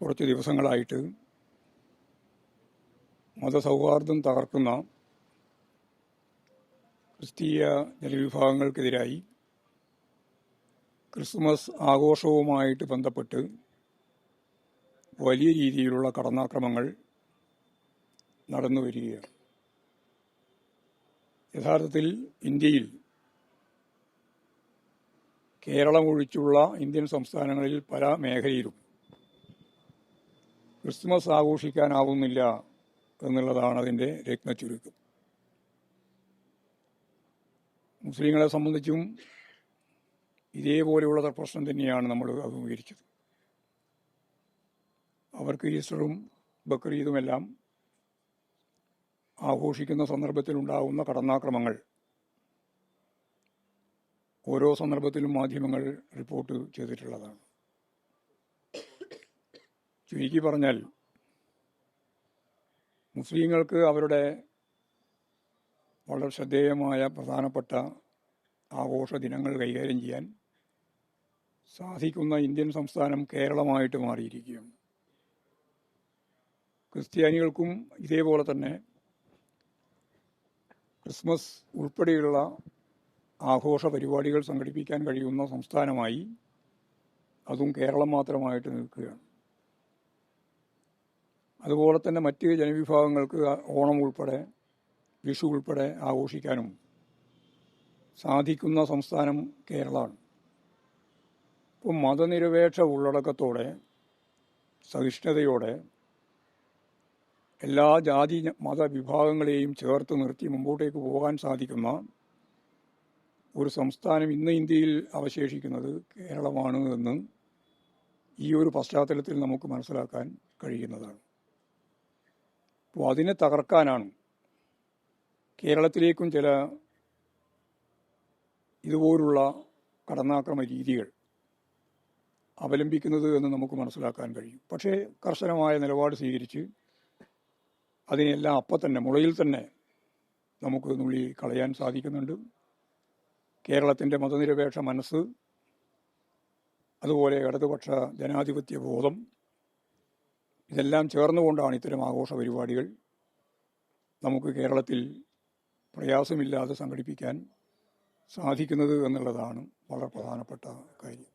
കുറച്ച് ദിവസങ്ങളായിട്ട് മതസൗഹാർദ്ദം തകർക്കുന്ന ക്രിസ്തീയ ജനവിഭാഗങ്ങൾക്കെതിരായി ക്രിസ്മസ് ആഘോഷവുമായിട്ട് ബന്ധപ്പെട്ട് വലിയ രീതിയിലുള്ള കടന്നാക്രമങ്ങൾ നടന്നു വരികയാണ്. യഥാർത്ഥത്തിൽ ഇന്ത്യയിൽ കേരളം ഒഴിച്ചുള്ള ഇന്ത്യൻ സംസ്ഥാനങ്ങളിൽ പല മേഖലയിലും ക്രിസ്മസ് ആഘോഷിക്കാനാവുന്നില്ല എന്നുള്ളതാണ് അതിൻ്റെ രത്നച്ചുരുക്കം. മുസ്ലിങ്ങളെ സംബന്ധിച്ചും ഇതേപോലെയുള്ള പ്രശ്നം തന്നെയാണ് നമ്മൾ അഭിമുഖീകരിച്ചത്. അവർക്ക് ഈസ്റ്ററും ബക്രീദുമെല്ലാം ആഘോഷിക്കുന്ന സന്ദർഭത്തിലുണ്ടാകുന്ന കടന്നാക്രമങ്ങൾ ഓരോ സന്ദർഭത്തിലും മാധ്യമങ്ങൾ റിപ്പോർട്ട് ചെയ്തിട്ടുള്ളതാണ്. ചുരുക്കി പറഞ്ഞാൽ മുസ്ലിങ്ങൾക്ക് അവരുടെ വളരെ ശ്രദ്ധേയമായ പ്രധാനപ്പെട്ട ആഘോഷ ദിനങ്ങൾ കൈകാര്യം ചെയ്യാൻ സാധിക്കുന്ന ഇന്ത്യൻ സംസ്ഥാനം കേരളമായിട്ട് മാറിയിരിക്കുകയാണ്. ക്രിസ്ത്യാനികൾക്കും ഇതേപോലെ തന്നെ ക്രിസ്മസ് ഉൾപ്പെടെയുള്ള ആഘോഷ പരിപാടികൾ സംഘടിപ്പിക്കാൻ കഴിയുന്ന സംസ്ഥാനമായി അതും കേരളം മാത്രമായിട്ട് നിൽക്കുകയാണ്. അതുപോലെ തന്നെ മറ്റ് ജനവിഭാഗങ്ങൾക്ക് ഓണം ഉൾപ്പെടെ വിഷു ഉൾപ്പെടെ ആഘോഷിക്കാനും സാധിക്കുന്ന സംസ്ഥാനം കേരളമാണ്. ഇപ്പം മതനിരപേക്ഷ ഉള്ളടക്കത്തോടെ സഹിഷ്ണുതയോടെ എല്ലാ ജാതി മതവിഭാഗങ്ങളെയും ചേർത്ത് നിർത്തി മുമ്പോട്ടേക്ക് പോകാൻ സാധിക്കുന്ന ഒരു സംസ്ഥാനം ഇന്ന് ഇന്ത്യയിൽ അവശേഷിക്കുന്നത് കേരളമാണ് എന്ന് ഈ ഒരു പശ്ചാത്തലത്തിൽ നമുക്ക് മനസ്സിലാക്കാൻ കഴിയുന്നതാണ്. അപ്പോൾ അതിനെ തകർക്കാനാണ് കേരളത്തിലേക്കും ചില ഇതുപോലുള്ള കടന്നാക്രമ രീതികൾ അവലംബിക്കുന്നത് എന്ന് നമുക്ക് മനസ്സിലാക്കാൻ കഴിയും. പക്ഷേ കർശനമായ നിലപാട് സ്വീകരിച്ച് അതിനെല്ലാം അപ്പം തന്നെ മുളയിൽ തന്നെ നമുക്ക് നുള്ളി കളയാൻ സാധിക്കുന്നുണ്ട്. കേരളത്തിൻ്റെ മതനിരപേക്ഷ മനസ്സ്, അതുപോലെ ഇടതുപക്ഷ ജനാധിപത്യ ബോധം, ഇതെല്ലാം ചേർന്നുകൊണ്ടാണ് ഇത്തരം ആഘോഷ പരിപാടികൾ നമുക്ക് കേരളത്തിൽ പ്രയാസമില്ലാതെ സംഘടിപ്പിക്കാൻ സാധിക്കുന്നത് എന്നുള്ളതാണ് വളരെ പ്രധാനപ്പെട്ട കാര്യം.